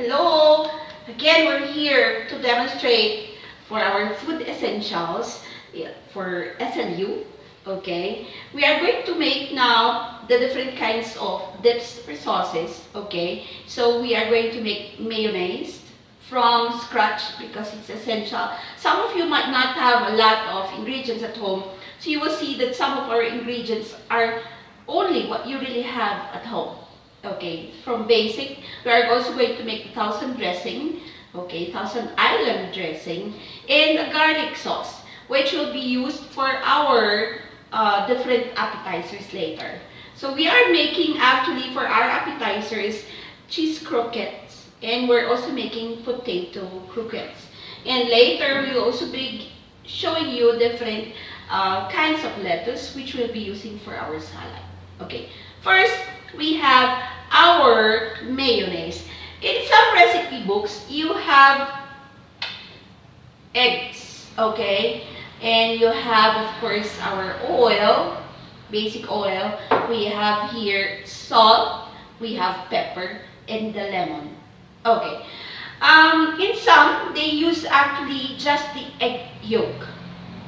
hello! Again, we're here to demonstrate for our food essentials for SLU. Okay, we are going to make now the different kinds of dips or sauces. Okay, so we are going to make mayonnaise from scratch because it's essential. Some of you might not have a lot of ingredients at home, so you will see that some of our ingredients are only what you really have at home. Okay, from basic, we are also going to make the thousand dressing, okay, thousand island dressing, and a garlic sauce, which will be used for our different appetizers later. So we are making actually for our appetizers cheese croquettes, and we're also making potato croquettes. And later we will also be showing you different kinds of lettuce which we'll be using for our salad. Okay, first we have our mayonnaise. In some recipe books, you have eggs, okay? And you have, of course, our oil, basic oil. We have here salt, we have pepper, and the lemon. Okay. In some, they use actually just the egg yolk.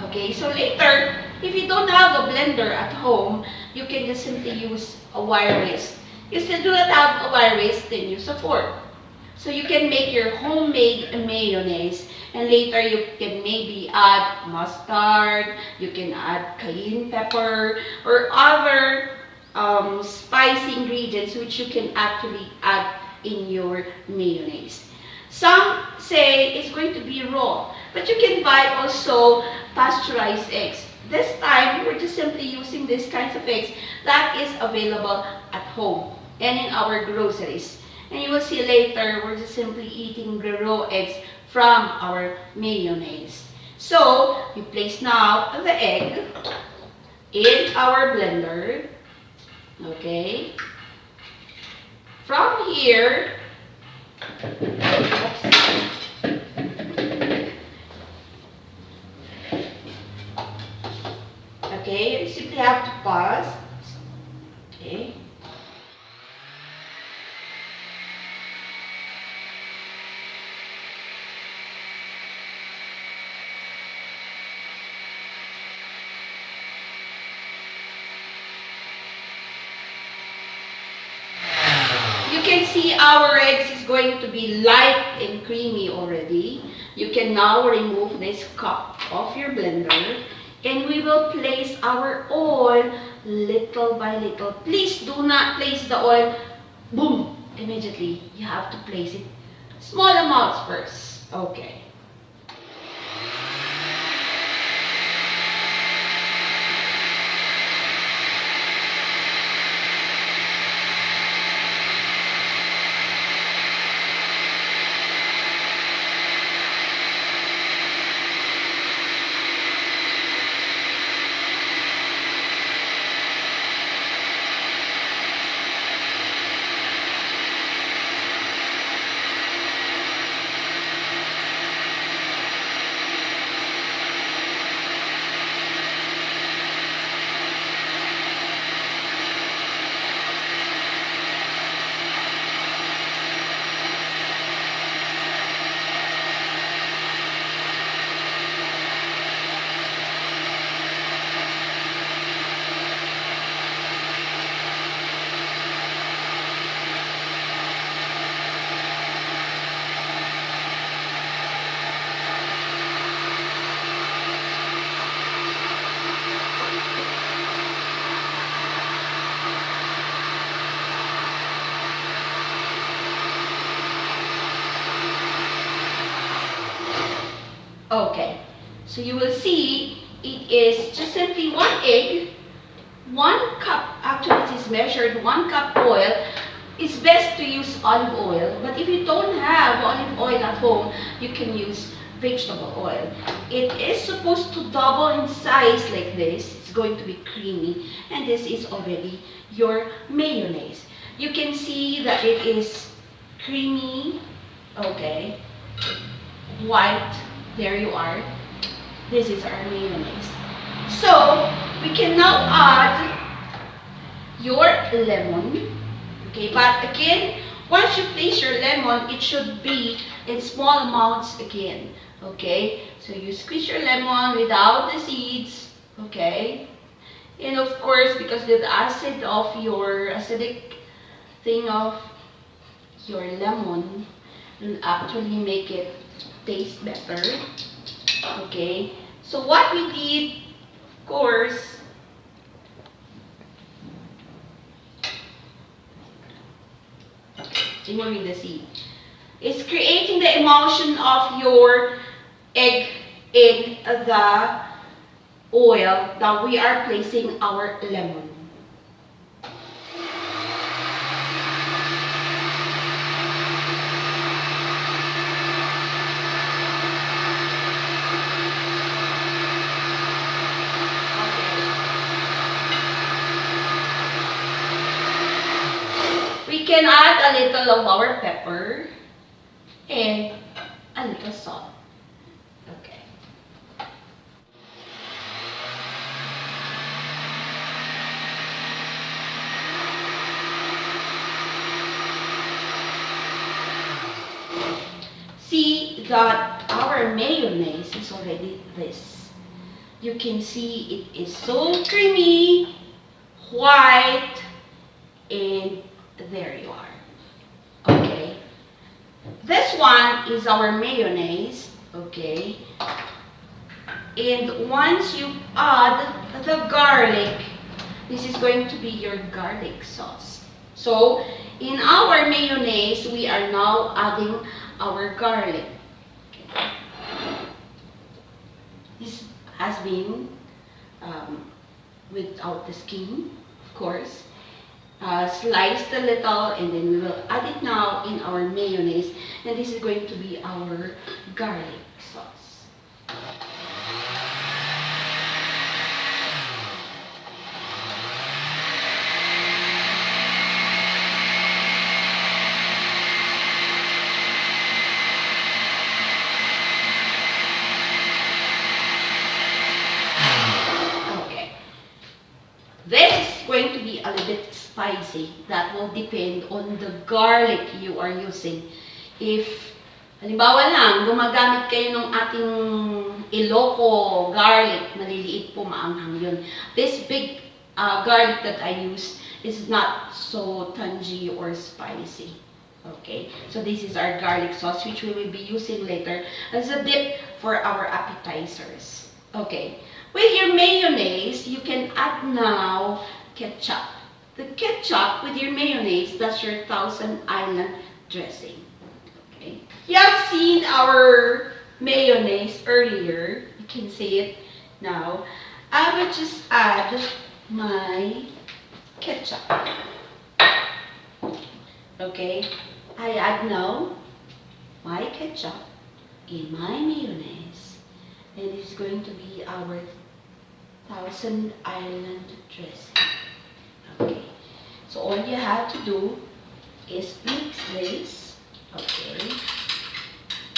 Okay, so later, if you don't have a blender at home, you can just simply use a wire whisk. If you do not have a wire whisk, then use a fork. So you can make your homemade mayonnaise, and later you can maybe add mustard, you can add cayenne pepper, or other spicy ingredients which you can actually add in your mayonnaise. Some say it's going to be raw, but you can buy also pasteurized eggs. This time, we're just simply using these kinds of eggs that is available at home and in our groceries. And you will see later, we're just simply eating the raw eggs from our mayonnaise. So, we place now the egg in our blender. Okay. From here, okay, you simply have to pause. Okay. You can see our eggs is going to be light and creamy already. You can now remove this cup of your blender, and we will place our oil little by little. Please do not place the oil, boom, immediately. You have to place it small amounts first. Okay. Okay, so you will see it is just simply one egg, 1 cup, actually it is measured 1 cup oil. It's best to use olive oil, but if you don't have olive oil at home, you can use vegetable oil. It is supposed to double in size like this. It's going to be creamy, and this is already your mayonnaise. You can see that it is creamy, okay, white. There you are. This is our mayonnaise. So, we can now add your lemon. Okay, but again, Once you place your lemon, it should be in small amounts again. Okay? So you squeeze your lemon without the seeds. Okay? And of course, because the acid of your acidic thing of your lemon will actually make it taste better. Okay? So what we did, of course, removing the seed, is creating the emulsion of your egg in the oil that we are placing our lemon. We can add a little of our pepper and a little salt. Okay. See that our mayonnaise is already this. You can see it is so creamy, white, and there you are. Okay. This one is our mayonnaise. Okay. And once you add the garlic, this is going to be your garlic sauce. So, in our mayonnaise, we are now adding our garlic. Okay. This has been without the skin, of course. Sliced a little, and then we will add it now in our mayonnaise, and this is going to be our garlic sauce. Okay, this is going to be a little bit spicy. That will depend on the garlic you are using. If, halimbawa lang, gumagamit kayo ng ating Ilocos garlic, maliliit po, maanghang yun. This big garlic that I use is not so tangy or spicy. Okay, so this is our garlic sauce, which we will be using later as a dip for our appetizers. Okay, with your mayonnaise, you can add now ketchup. The ketchup with your mayonnaise, that's your Thousand Island dressing. Okay. You have seen our mayonnaise earlier. You can see it now. I will just add my ketchup. Okay. I add now my ketchup in my mayonnaise. And it's going to be our Thousand Island dressing. Okay, so all you have to do is mix this. Okay.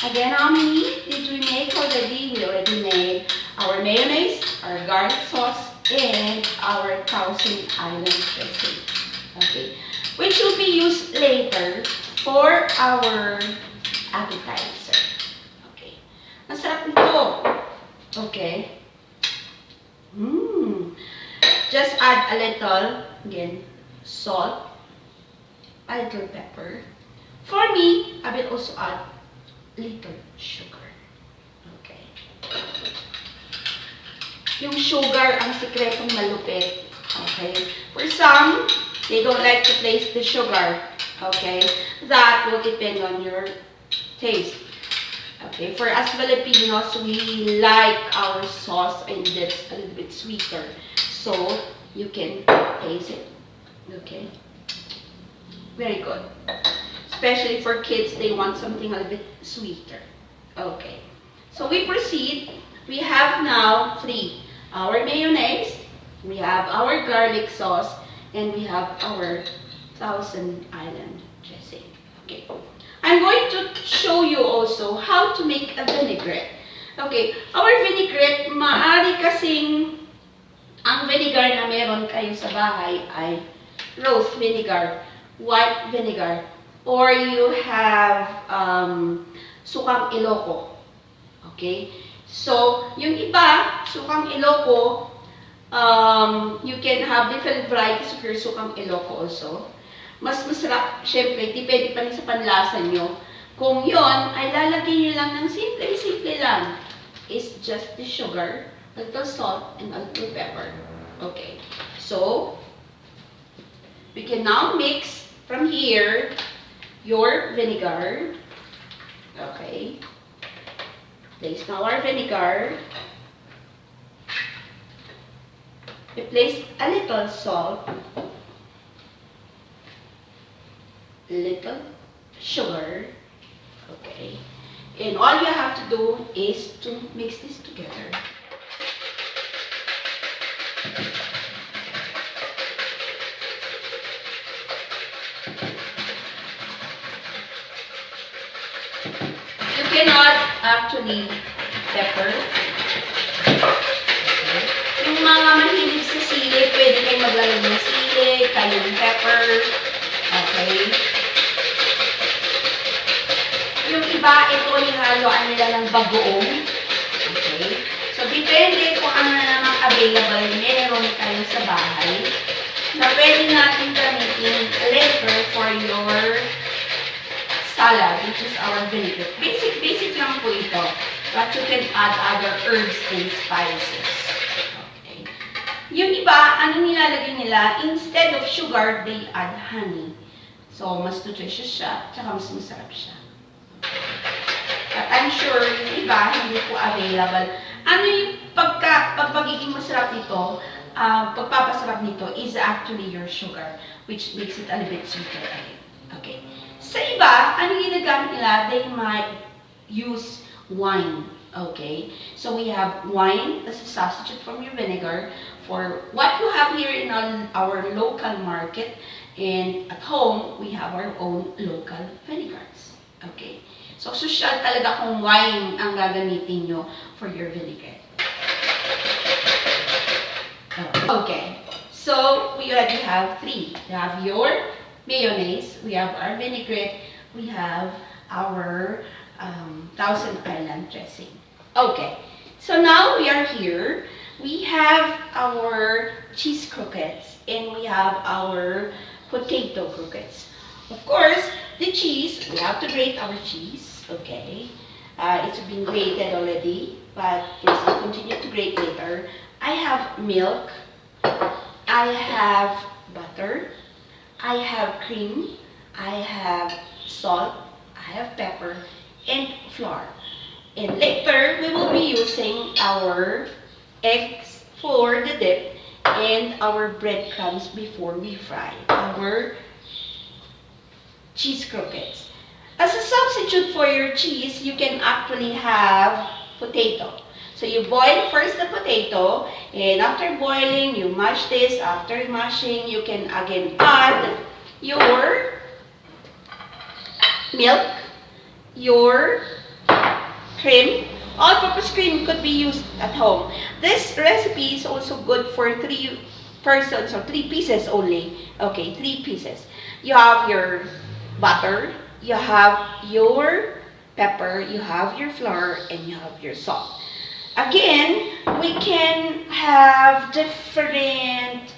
Again, how many did we make already? We already made our mayonnaise, our garlic sauce, and our Thousand Island dressing. Okay, which will be used later for our appetizer. Okay. Ang sarap nito. Okay. Just add a little, again, salt, a little pepper. For me, I will also add little sugar. Okay. Yung sugar ang sikretong malupit. Okay. For some, they don't like to place the sugar. Okay. That will depend on your taste. Okay, for us Filipinos, we like our sauce and it's a little bit sweeter. So, you can taste it. Okay? Very good. Especially for kids, they want something a little bit sweeter. Okay. So, we proceed. We have now three. Our mayonnaise, we have our garlic sauce, and we have our Thousand Island dressing. Okay. I'm going to show you also how to make a vinaigrette. Okay, our vinaigrette, maaari kasing ang vinegar na meron kayo sa bahay ay rose vinegar, white vinegar, or you have sukang Ilocos. Okay? So, yung iba, sukang Ilocos, you can have different varieties of your sukang Ilocos also. Mas masarap, syempre, depende pa rin sa panlasa nyo. Kung yon ay lalagyan nyo lang ng simple lang. It's just the sugar, a little salt, and a little pepper. Okay. So, we can now mix from here your vinegar. Okay. Place now our vinegar. We place a little salt, little sugar. Okay. And all you have to do is to mix this together. You cannot actually pepper. Yung mga mahilig sa sili, pwede kayong maglagay ng sili, cayenne pepper. Okay. Yung iba, ito nilaluan nila ng bagoong. Okay. So, depende kung ano na namang available meron kayo sa bahay na pwede natin gamitin later for your salad, which is our vinegar. Basic lang po ito. But you can add other herbs and spices. Okay. Yung iba, ano nilalagay nila? Instead of sugar, they add honey. So, mas nutritious siya, tsaka mas masarap siya. But I'm sure yung iba, hindi po available. Ano yung pagiging masarap nito, pagpapasarap nito is actually your sugar, which makes it a little bit sweeter again. Okay. Sa iba, ano yung ginagamit nila? They might use wine. Okay. So we have wine as a substitute from your vinegar for what you have here in our local market, and at home, we have our own local vinegars. Okay. So, social talaga kung wine ang gagamitin nyo for your vinaigrette. Okay. So, we already have three. We have your mayonnaise, we have our vinaigrette, we have our Thousand Island dressing. Okay. So, now we are here. We have our cheese croquettes and we have our potato croquettes. Of course, the cheese, we have to grate our cheese. Okay, it's been grated already, but it's continue to grate later. I have milk, I have butter, I have cream, I have salt, I have pepper, and flour. And later, we will be using our eggs for the dip and our breadcrumbs before we fry our cheese croquettes. As a substitute for your cheese, you can actually have potato. So you boil first the potato, and after boiling, you mash this. After mashing, you can again add your milk, your cream. All-purpose cream could be used at home. This recipe is also good for 3 persons or 3 pieces only. Okay, 3 pieces. You have your butter, you have your pepper, you have your flour, and you have your salt. Again, we can have different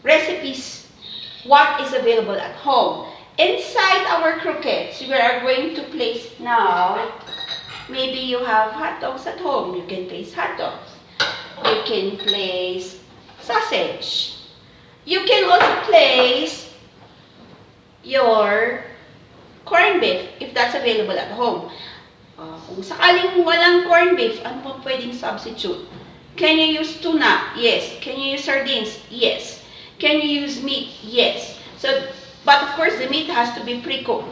recipes, what is available at home. Inside our croquettes, we are going to place now, maybe you have hot dogs at home, you can place hot dogs. You can place sausage. You can also place your corned beef if that's available at home. Kung sakaling walang corned beef, ano pa pwedeng substitute? Can you use tuna? Yes. Can you use sardines? Yes. Can you use meat? Yes. So, but of course, the meat has to be pre-cooked.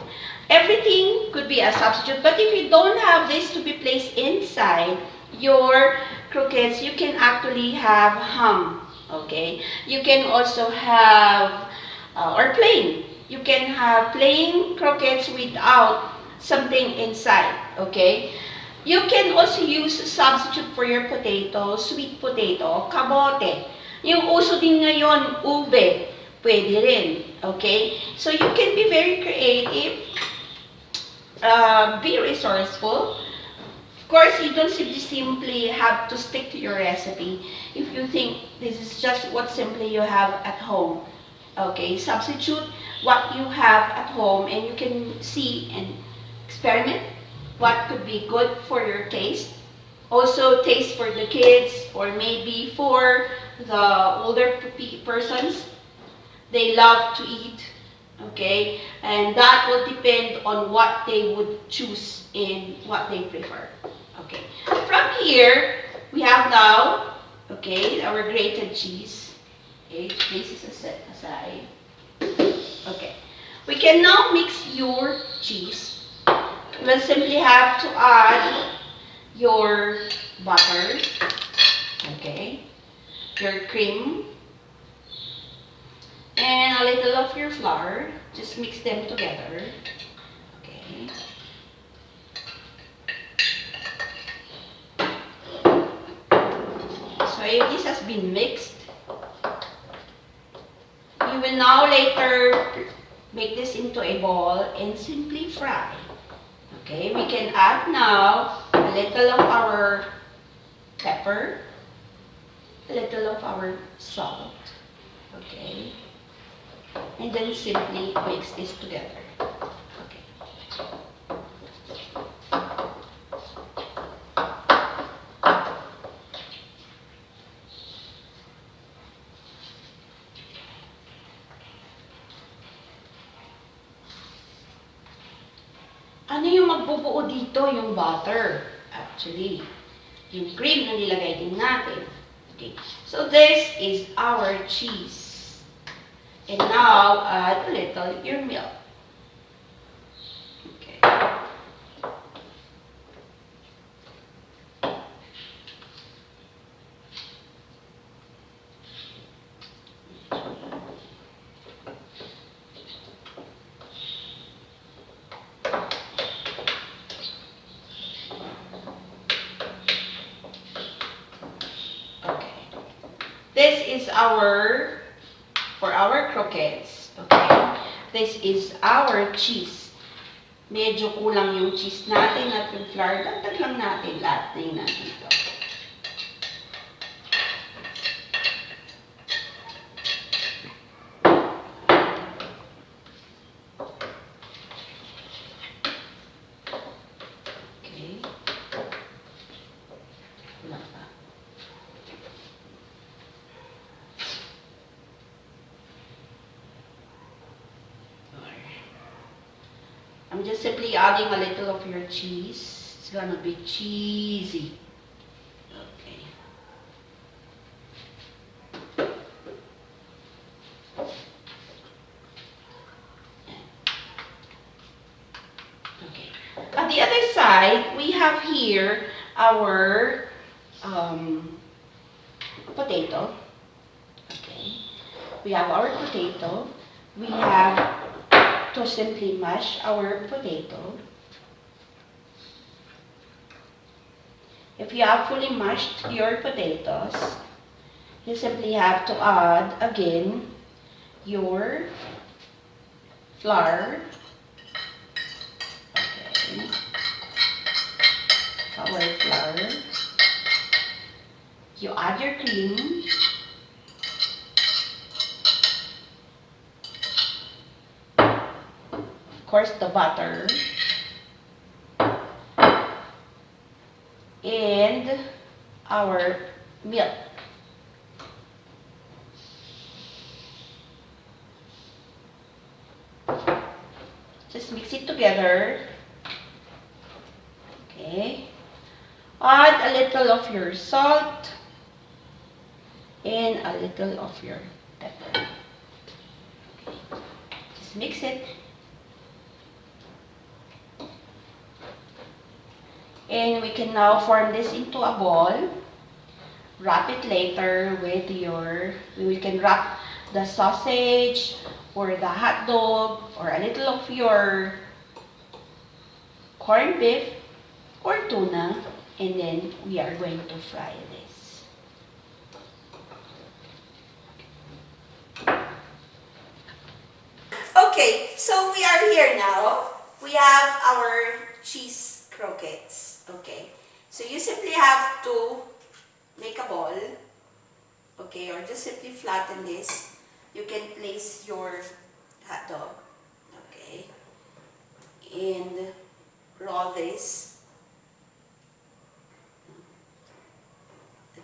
Everything could be a substitute, but if you don't have this to be placed inside your croquettes, you can actually have ham. Okay? You can also have, or plain. You can have plain croquettes without something inside, okay? You can also use a substitute for your potato, sweet potato, kamote. Yung uso din ngayon, ube. pwede rin. Okay? So you can be very creative, be resourceful. Of course, you don't simply have to stick to your recipe. If you think this is just what simply you have at home, okay, substitute what you have at home and you can see and experiment what could be good for your taste. Also, taste for the kids or maybe for the older persons. They love to eat, okay? And that will depend on what they would choose and what they prefer, okay? From here, we have now, okay, our grated cheese. Okay, this is set aside. Okay, we can now mix your cheese. You will simply have to add your butter, okay, your cream, and a little of your flour. Just mix them together. Okay. So if this has been mixed, you will now later make this into a ball and simply fry. Okay, we can add now a little of our pepper, a little of our salt. Okay. And then simply mix this together. Okay. Ano yung magbubuo dito? Yung butter. Actually, yung cream na nilagay din natin. Okay. So this is our cheese. And now, add a little your milk. Okay. Okay. This is for our croquettes. Okay. This is our cheese. Medyo kulang yung cheese natin at yung flour. Dagdag lang natin lahat ng natin ito. Okay. Kulang pa. I'm just simply adding a little of your cheese. It's gonna be cheesy. Okay. Okay. At the other side, we have here our potato. Okay. We have our potato. We have to simply mash our potato. If you have fully mashed your potatoes, you simply have to add again your flour. Okay. Our flour. You add your cream. Of course, the butter. And our milk. Just mix it together. Okay. Add a little of your salt and a little of your pepper. Okay. Just mix it. And we can now form this into a ball. Wrap it later with we can wrap the sausage or the hot dog or a little of your corned beef or tuna, and then we are going to fry this. Okay, so we are here now. We have our cheese croquettes. Okay, so you simply have to make a ball. Okay, or just simply flatten this. You can place your hot dog. Okay, and roll this.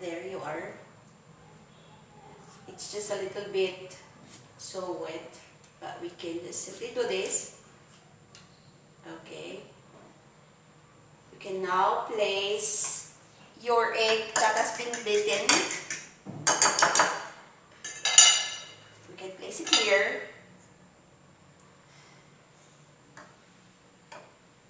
There you are. It's just a little bit so wet, but we can just simply do this. Okay. You can now place your egg that has been beaten. You can place it here.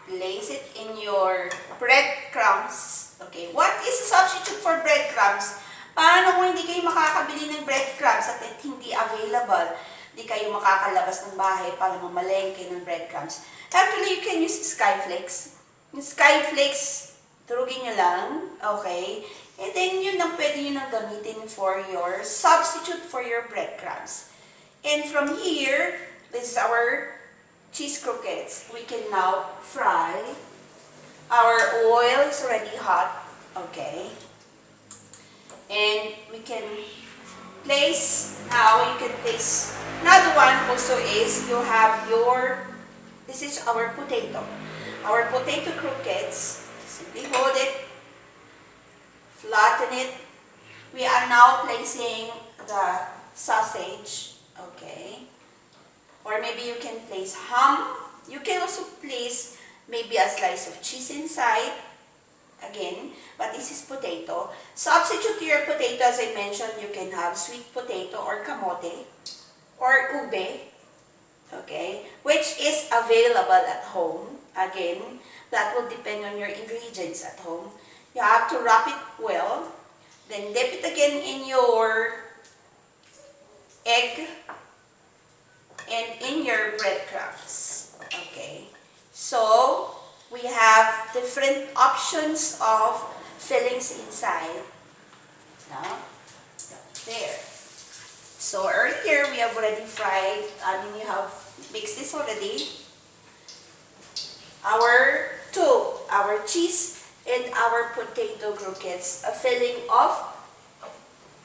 Place it in your breadcrumbs. Okay, what is a substitute for breadcrumbs? Paano kung hindi kayo makakabili ng breadcrumbs at hindi available? Hindi kayo makakalabas ng bahay para mamalengke ng breadcrumbs. Actually, you can use skyflakes. Yung skyflakes, turugin nyo lang. Okay? And then, yun ang pwede nyo nang gamitin for your substitute for your breadcrumbs. And from here, this is our cheese croquettes. We can now fry. Our oil is already hot. Okay. And we can place, now you can place, another one also is, you have your, this is our potato. Our potato croquettes, simply hold it, flatten it. We are now placing the sausage, okay. Or maybe you can place ham. You can also place maybe a slice of cheese inside. Again, but this is potato. Substitute to your potato, as I mentioned, you can have sweet potato or kamote or ube, okay, which is available at home. Again, that will depend on your ingredients at home. You have to wrap it well, then dip it again in your egg and in your breadcrumbs. Okay, so we have different options of fillings inside. Now, there. So earlier we have already fried, we have mixed this already. Our cheese and our potato croquettes, a filling of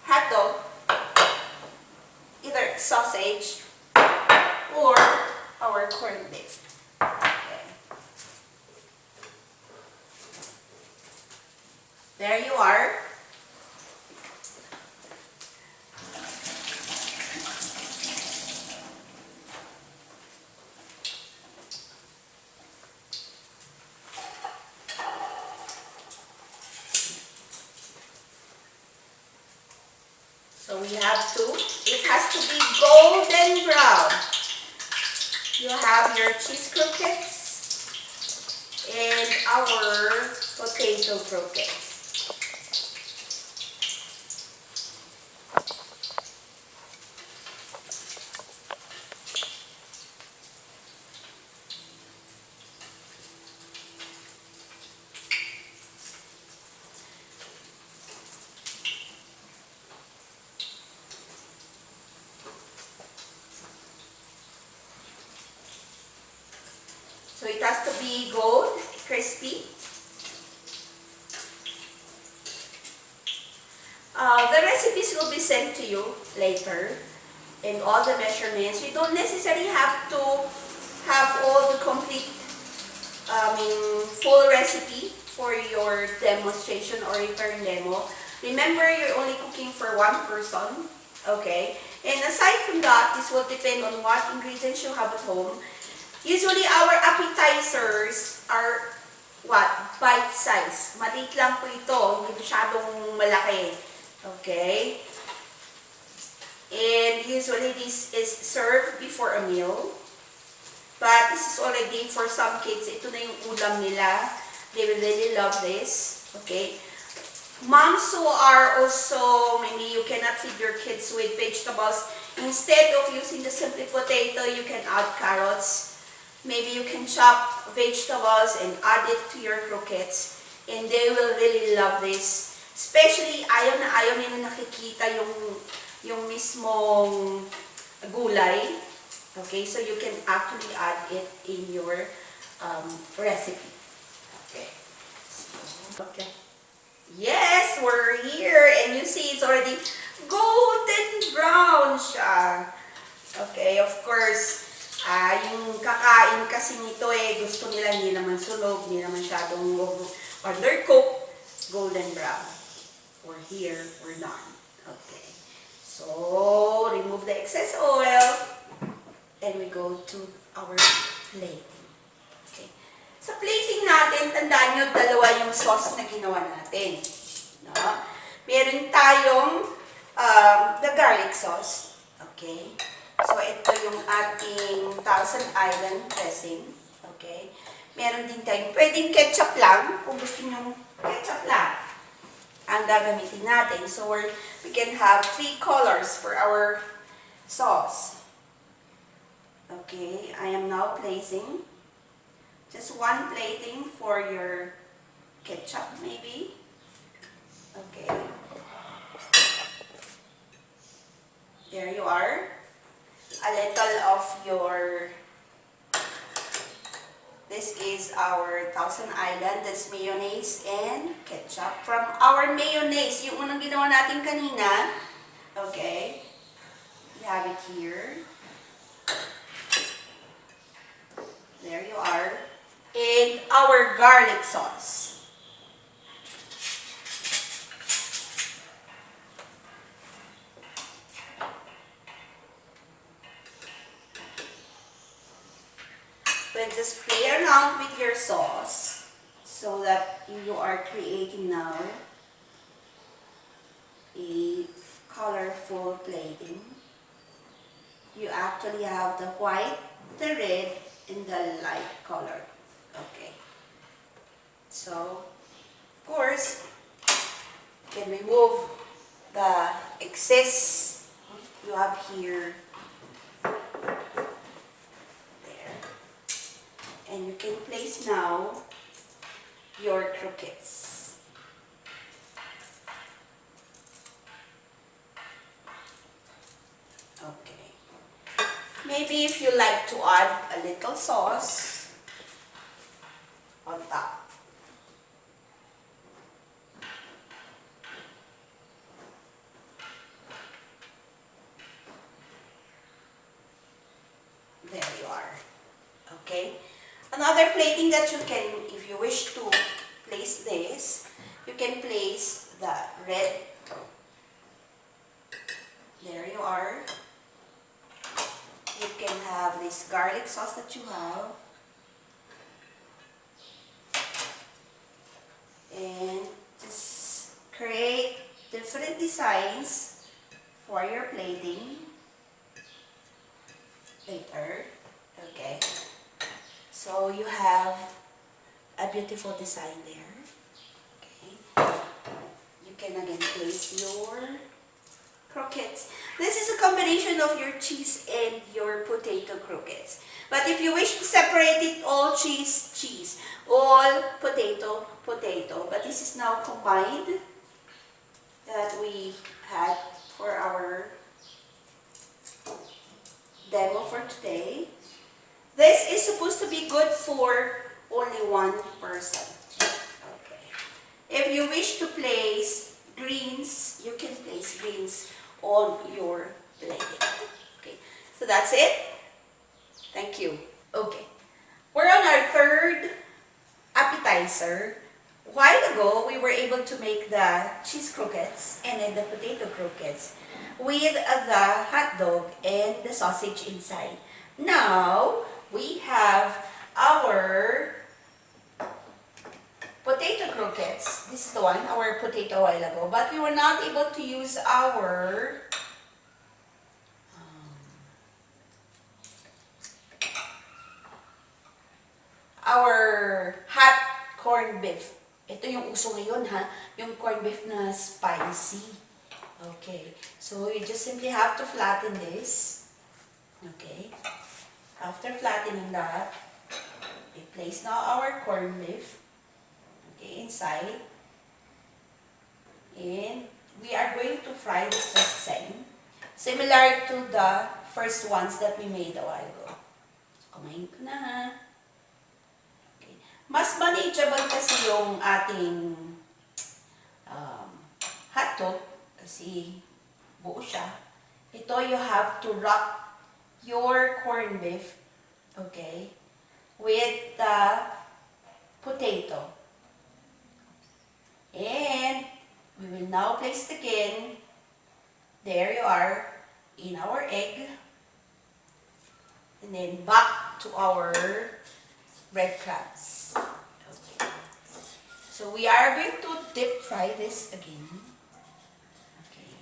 hot dog, either sausage or our corned beef. There you are. So we have to, it has to be golden brown. You have your cheese croquettes and our potato croquettes. So it has to be gold, crispy. The recipes will be sent to you later and all the measurements. You don't necessarily have to have all the complete, full recipe for your demonstration or return demo. Remember, you're only cooking for one person, okay? And aside from that, this will depend on what ingredients you have at home. Usually, our appetizers are what? Bite size. Maliit lang po ito, hindi masyadong malaki. Okay? And usually, this is served before a meal. But this is already, for some kids, ito na yung ulam nila. They will really love this. Okay? Moms who are also, maybe you cannot feed your kids with vegetables. Instead of using the simple potato, you can add carrots. Maybe you can chop vegetables and add it to your croquettes. And they will really love this. Especially, ayaw na ayaw nila nakikita yung mismong gulay. Okay, so you can actually add it in your recipe. Okay. Okay. Yes, we're here, and you see it's already golden brown siya. Okay, of course, yung kakain kasi nito gusto nila hindi naman sunog, hindi naman masyadong undercooked, golden brown. We're here, we're done. Okay. So, remove the excess oil, and we go to our plating. Okay. Sa plating natin, tandaan nyo, dalawa yung sauce na ginawa natin. No? Meron tayong the garlic sauce. Okay. So, ito yung ating Thousand Island dressing. Okay. Meron din tayong, pwedeng ketchup lang, kung gusto nyo ketchup lang ang gagamitin natin. So, we can have 3 colors for our sauce. Okay, I am now placing just 1 plating for your ketchup, maybe. Okay. There you are. A little of your, this is our Thousand Island, that's mayonnaise and ketchup. From our mayonnaise, yung unang ginawa natin kanina, okay, you have it here. There you are. And our garlic sauce. Then just play around with your sauce so that you are creating now a colorful plating. You actually have the white, the red, and the light color. Okay. So, of course, you can remove the excess you have here. There. And you can place now your croquettes. Okay. Maybe if you like to add a little sauce on top. There you are. Okay. Another plating that you can, if you wish to place this, you can place the red. There you are. You can have this garlic sauce that you have. And just create different designs for your plating later. Okay. So you have a beautiful design there. Okay. You can again place your croquettes. This is a combination of your cheese and your potato croquettes. But if you wish to separate it, all cheese, cheese, all potato, potato. But this is now combined that we had for our demo for today. This is supposed to be good for only 1 person. Okay. If you wish to place greens, you can place greens on your plating. Okay, so that's it. Thank you. Okay, we're on our third appetizer. A while ago, we were able to make the cheese croquettes and then the potato croquettes with the hot dog and the sausage inside. Now, we have our potato croquettes. This is the one, our potato a while ago. But we were not able to use our hot corned beef. Ito yung uso ngayon ha, yung corned beef na spicy. Okay, so you just simply have to flatten this. Okay, after flattening that, we place now our corned beef. Okay, inside. And we are going to fry this just the same. Similar to the first ones that we made a while ago. Kumain ko na ha. Okay. Mas manageable kasi yung ating hotdog kasi buo siya. Ito, you have to wrap your corned beef, okay, with the potato. And we will now place it again. There you are, in our egg. And then back to our breadcrumbs. Okay. So we are going to deep fry this again. Okay.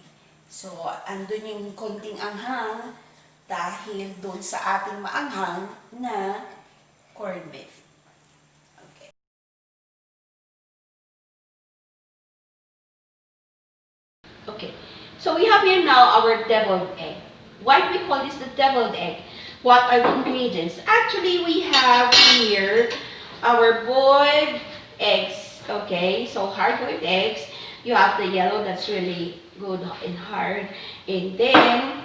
So andun yung konting anghang dahil doon sa ating maanghang na corned beef. Okay. Okay. So we have here now our deviled egg. Why do we call this the deviled egg? What are the ingredients? Actually, we have here our boiled eggs. Okay, so hard-boiled eggs. You have the yellow that's really good and hard. And then,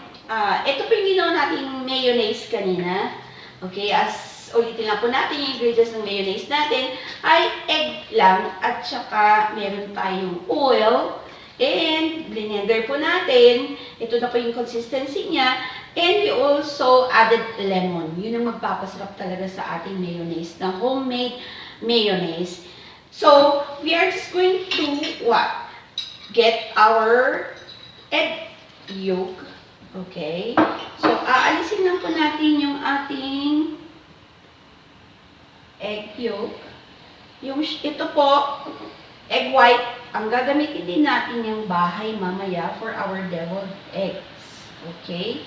ito po yung ginawa nating mayonnaise kanina. Okay, as ulitin lang po natin yung ingredients ng mayonnaise natin ay egg lang at saka meron tayong oil. And blender po natin. Ito na po yung consistency niya. And we also added lemon. Yun ang magpapasarap talaga sa ating mayonnaise, na homemade mayonnaise. So, we are just going to what? Get our egg yolk. Okay? So, aalisin lang po natin yung ating egg yolk. Ito po, egg white. Ang gagamitin din natin yung bahay mamaya for our deviled eggs. Okay?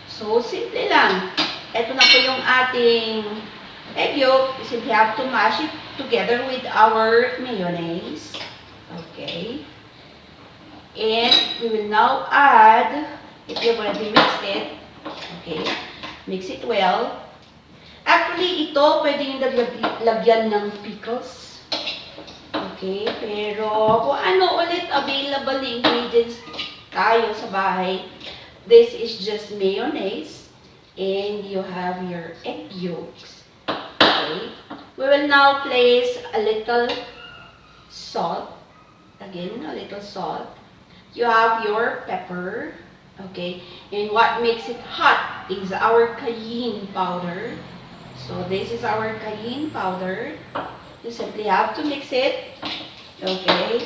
So, simple lang. Ito na po yung ating egg yolk. You simply have to mash it together with our mayonnaise. Okay? And we will now add, if you've already mixed it, okay, mix it well. Actually, ito pwede yung lagyan ng pickles. Okay, pero kung ano ulit available na ingredients tayo sa bahay, this is just mayonnaise and you have your egg yolks. Okay, we will now place a little salt. Again, a little salt. You have your pepper. Okay, and what makes it hot is our cayenne powder. So this is our cayenne powder. You simply have to mix it. Okay.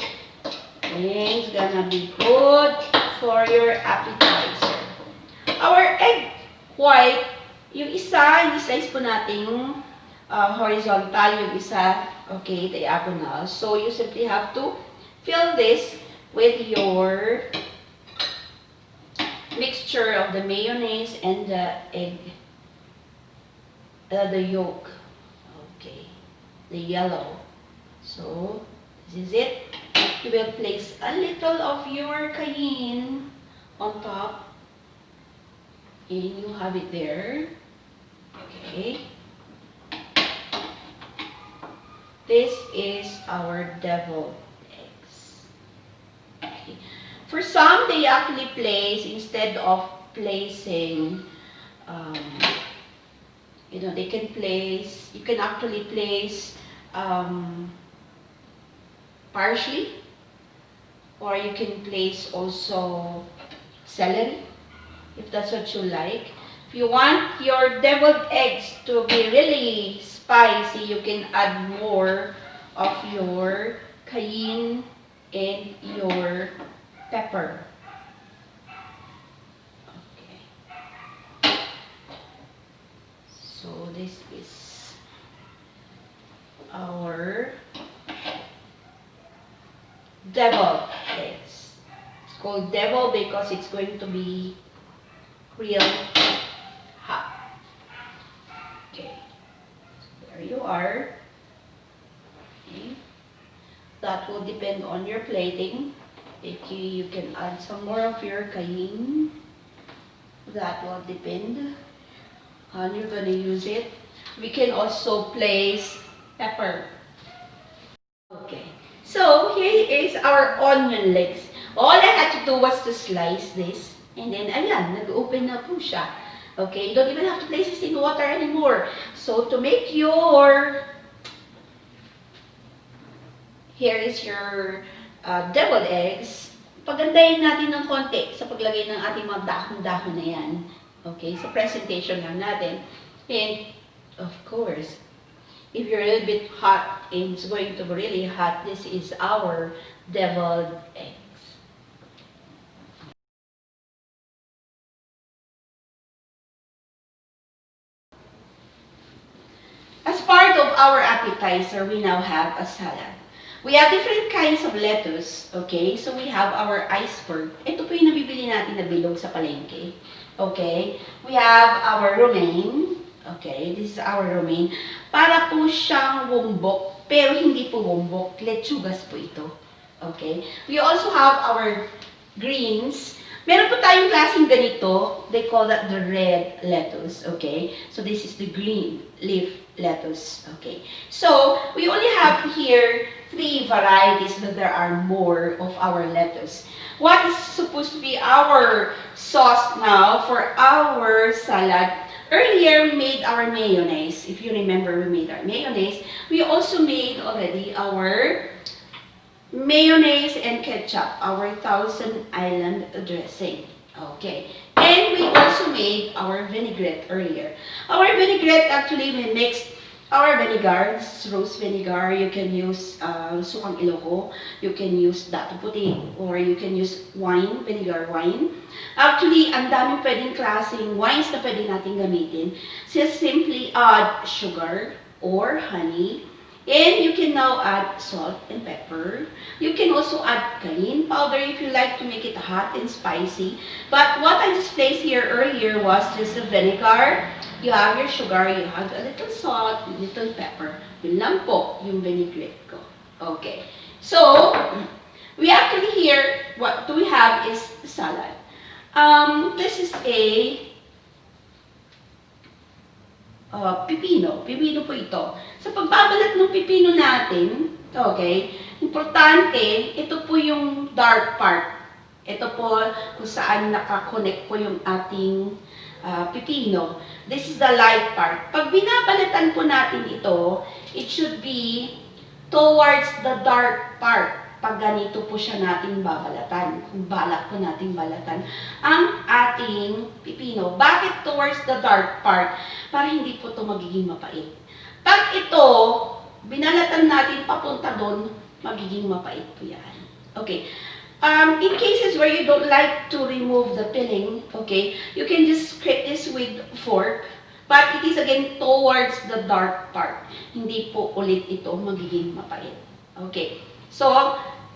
And it's gonna be good for your appetizer. Our egg white, yung isa, i-slice po natin horizontal, yung isa, okay, diagonal. So you simply have to fill this with your mixture of the mayonnaise and the egg, the yolk. Okay. The yellow. So, this is it. You will place a little of your cayenne on top. And you have it there. Okay. This is our deviled eggs. Okay. For some, they actually place, instead of placing, they can place, you can actually place parsley, or you can place also celery, if that's what you like. If you want your deviled eggs to be really spicy, you can add more of your cayenne and your pepper. So this is our devil eggs. It's called devil because it's going to be real hot. Okay, so there you are. Okay. That will depend on your plating. If you can add some more of your cayenne. That will depend on you're gonna use it. We can also place pepper. Okay, so here is our onion legs. All I had to do was to slice this, and then ayan, nag-open na po siya. Okay, you don't even have to place this in water anymore. So to make your, here is your deviled eggs. Pagandahin natin ng konti sa paglagay ng ating mga dahon-dahon na yan. Okay, so presentation lang natin. And of course, if you're a little bit hot and it's going to be really hot, this is our deviled eggs. As part of our appetizer, we now have a salad. We have different kinds of lettuce, okay? So we have our iceberg. Ito po yung nabibili natin na bilog sa palengke. Okay? We have our romaine. Okay, this is our romaine. Para po siyang wombok, pero hindi po wombok. Lechugas po ito. Okay? We also have our greens. Meron po tayong klaseng ganito. They call that the red lettuce. Okay? So this is the green leaf lettuce. Okay? So, we only have here 3 varieties, but there are more of our lettuce. What is supposed to be our sauce now for our salad? Earlier, we made our mayonnaise. If you remember, we made our mayonnaise. We also made already our mayonnaise and ketchup, our Thousand Island dressing. Okay. And we also made our vinaigrette earlier. Our vinaigrette, actually, we mixed our vinegar. This is rose vinegar. You can use sukang iloko. You can use dato puti. Or you can use wine, vinegar wine. Actually, ang daming pwedeng klaseng wines na pwede natin gamitin. Just simply add sugar or honey. And you can now add salt and pepper. You can also add cayenne powder if you like to make it hot and spicy. But what I just placed here earlier was just the vinegar. You have your sugar, you have a little salt, a little pepper. Yun lang po yung vinaigrette ko. Okay. So, we actually here, what do we have is salad. This is a pipino. Pipino po ito. Sa pagbabalat ng pipino natin, okay, importante, ito po yung dark part. Ito po kung saan nakakonect po yung ating pipino. This is the light part. Pag binabalatan po natin ito, it should be towards the dark part. Pag ganito po siya natin babalatan, kung balak po natin balatan ang ating pipino. Bakit towards the dark part? Para hindi po ito magiging mapait. Pag ito, binalatan natin papunta doon, magiging mapait po yan. Okay. In cases where you don't like to remove the filling, okay, you can just scrape this with fork. But it is again towards the dark part. Hindi po ulit ito magiging mapait. Okay. So,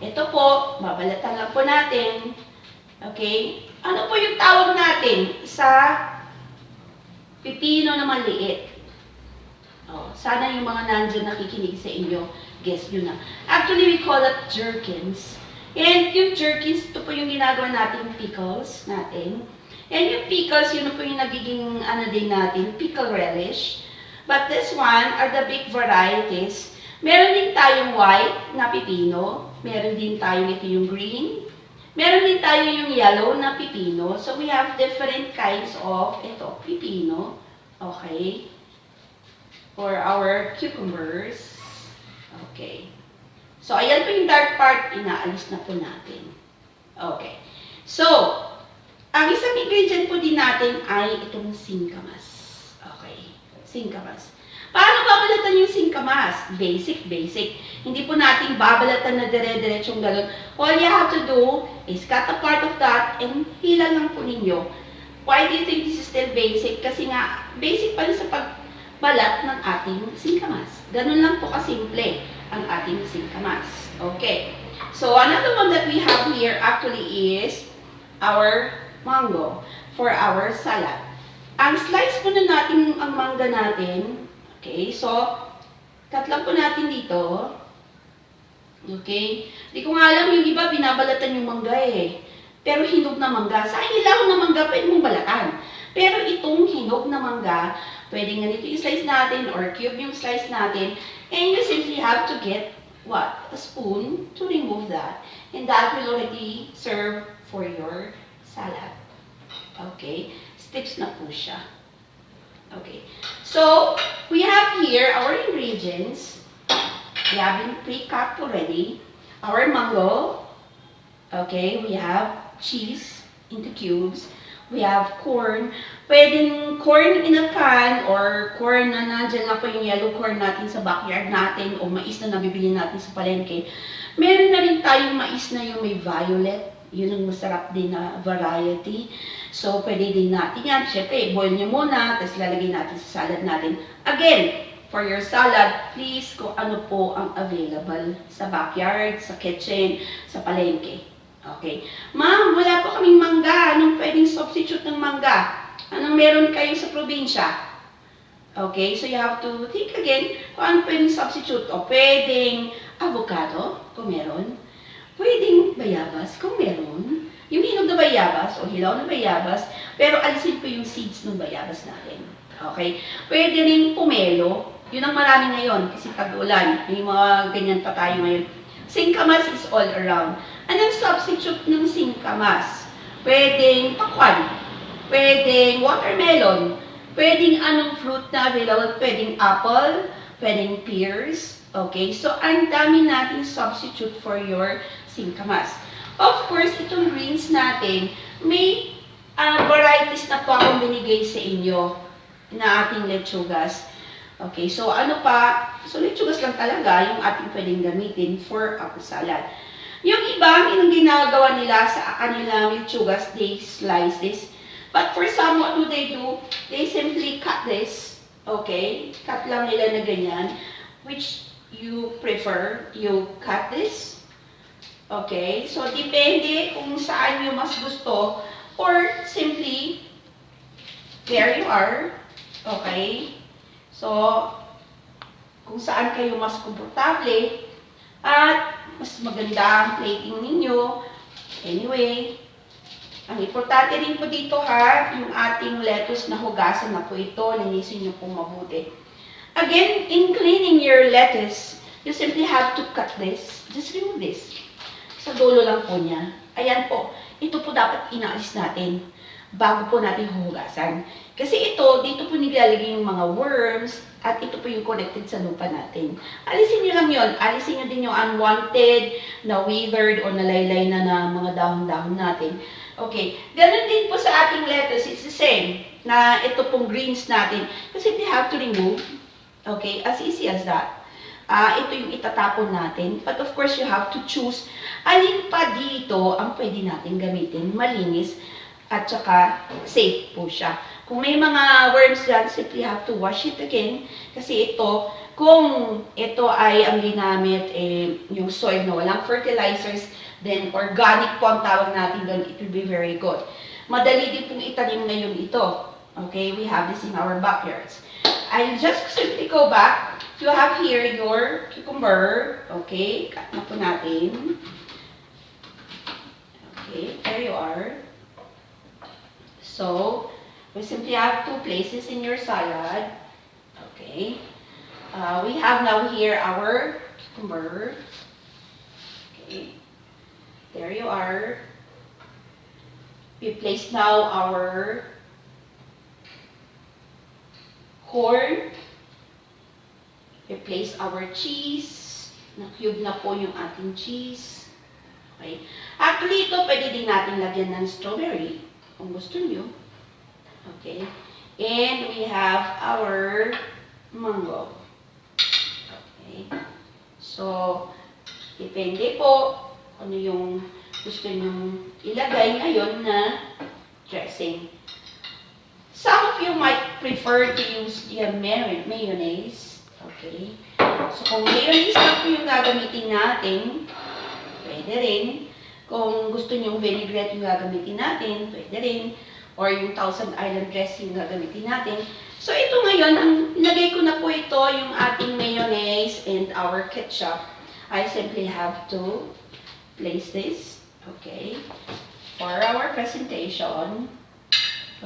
ito po, babalatan lang po natin. Okay? Ano po yung tawag natin sa pipino na maliit? Oh, sana yung mga nandyan nakikinig sa inyo, guess nyo na. Actually, we call it gherkins. And yung gherkins, ito po yung ginagawa natin pickles natin. And yung pickles, yun po yung nagiging ano din natin, pickle relish. But this one are the big varieties. Meron din tayong white na pipino. Meron din tayong ito yung green. Meron din tayo yung yellow na pipino. So, we have different kinds of ito, pipino. Okay. For our cucumbers. Okay. So, ayan po yung dark part. Inaalis na po natin. Okay. So, ang isang ingredient po din natin ay itong singkamas. Okay. Singkamas. Paano babalatan yung singkamas? Basic, basic. Hindi po natin babalatan na dire-diretsong gano'n. All you have to do is cut a part of that and hila lang po ninyo. Why do you think this is still basic? Kasi nga, basic pa rin sa pagbalat ng ating singkamas. Ganun lang po kasimple ang ating singkamas. Okay. So, another one that we have here actually is our mango for our salad. Ang slice po na natin ang mangga natin. Okay, so, cut lang po natin dito. Okay? Di ko nga alam, yung iba, binabalatan yung mangga eh. Pero hinog na mangga. Sa hilaw na mangga, pwede mong balatan. Pero itong hinog na mangga, pwede ganito yung slice natin or cube yung slice natin. And you simply have to get, what? A spoon to remove that. And that will already serve for your salad. Okay? Steps na po siya. Okay. So, we have here our ingredients. We have been pre-cut already. Our mango. Okay. We have cheese into cubes. We have corn. Pwedeng corn in a can or corn na nandyan na po yung yellow corn natin sa backyard natin o mais na nabibili natin sa palengke. Meron na rin tayong mais na yung may violet. Yun ang masarap din na variety. So, pwede din natin yan. Siyempre, boil nyo muna, tapos lalagay natin sa salad natin. Again, for your salad, please kung ano po ang available sa backyard, sa kitchen, sa palengke. Okay. Ma'am, wala po kaming mangga. Anong pwedeng substitute ng mangga? Anong meron kayo sa probinsya? Okay, so you have to think again kung ano pwedeng substitute. O pwedeng avocado, kung meron. Pwedeng bayabas, kung meron. Yung hinog na bayabas o hilaw na bayabas, pero alisin po yung seeds ng bayabas natin. Okay? Pwede rin pomelo. Yun ang marami ngayon kasi tag-ulan. May mga ganyan pa tayo ngayon. Singkamas is all around. Anong substitute ng singkamas? Pwedeng pakwan. Pwedeng watermelon. Pwedeng anong fruit na available. Pwedeng apple. Pwedeng pears. Okay? So, ang dami nating substitute for your singkamas. Of course, itong greens natin, may varieties na po akong binigay sa inyo na ating lechugas. Okay, so ano pa? So lechugas lang talaga yung ating pwedeng gamitin for our salad. Yung iba, yung ginagawa nila sa kanilang lechugas, they slice this. But for some, what do? They simply cut this. Okay, cut lang nila na ganyan. Which you prefer, you cut this. Okay, so depende kung saan nyo mas gusto or simply, there you are. Okay, so kung saan kayo mas komportable at mas maganda ang plating ninyo. Anyway, ang importante rin po dito ha, yung ating lettuce na hugasan na po ito, linisin nyo po mabuti. Again, in cleaning your lettuce, you simply have to cut this. Just remove this. Sa dulo lang po niya. Ayan po. Ito po dapat inaalis natin bago po natin huhugasan. Kasi ito, dito po nilalagay yung mga worms at ito po yung connected sa lupa natin. Alisin nyo lang yon. Alisin nyo din yung unwanted, na withered o nalaylay na mga dahon-dahon natin. Okay. Ganun din po sa ating lettuce. It's the same na ito pong greens natin. Kasi we have to remove. Okay. As easy as that. Ito yung itatapon natin. But of course, you have to choose alin pa dito ang pwede natin gamitin. Malinis at saka safe po siya. Kung may mga worms dyan, simply have to wash it again. Kasi ito, kung ito ay ang ginamit, yung soil na walang fertilizers, then organic po ang tawag natin doon, it will be very good. Madali din pong itanim ngayon ito. Okay, we have this in our backyards. I'll just simply go back. You have here your cucumber. Okay, cut na po natin. Okay, there you are. So, we simply have two places in your salad. Okay. We have now here our cucumber. Okay. There you are. We place now our corn. We place our cheese. Na-cube na po yung ating cheese. Okay. Actually, ito pwede din natin lagyan ng strawberry kung gusto nyo. Okay. And we have our mango. Okay. So, depende po ano yung gusto nyo ilagay ngayon na dressing. Some of you might prefer to use mayonnaise. Okay. So, kung mayonnaise na po yung gagamitin natin, pwede rin. Kung gusto nyo vinaigrette yung gagamitin natin, pwede rin. Or yung Thousand Island dressing yung gagamitin natin. So, ito ngayon, ang ilagay ko na po ito, yung ating mayonnaise and our ketchup. I simply have to place this, okay, for our presentation.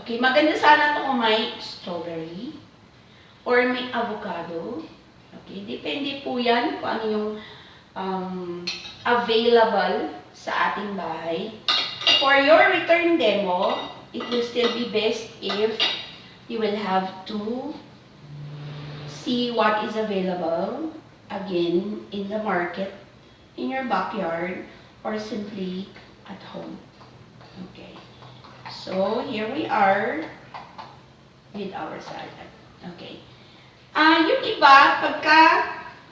Okay, maganda sana ito kung may strawberry or may avocado. Okay, depende po yan kung ano yung available sa ating bahay. For your return demo, it will still be best if you will have to see what is available again in the market, in your backyard, or simply at home. Okay. So, here we are with our salad. Okay. Yung iba, pagka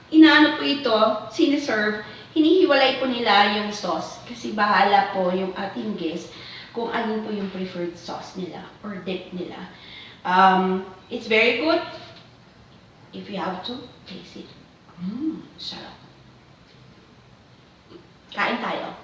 inaano po ito, siniserve, hinihiwalay po nila yung sauce. Kasi bahala po yung ating guest kung alin po yung preferred sauce nila or dip nila. It's very good. If you have to, taste it. Sarap. Kain tayo.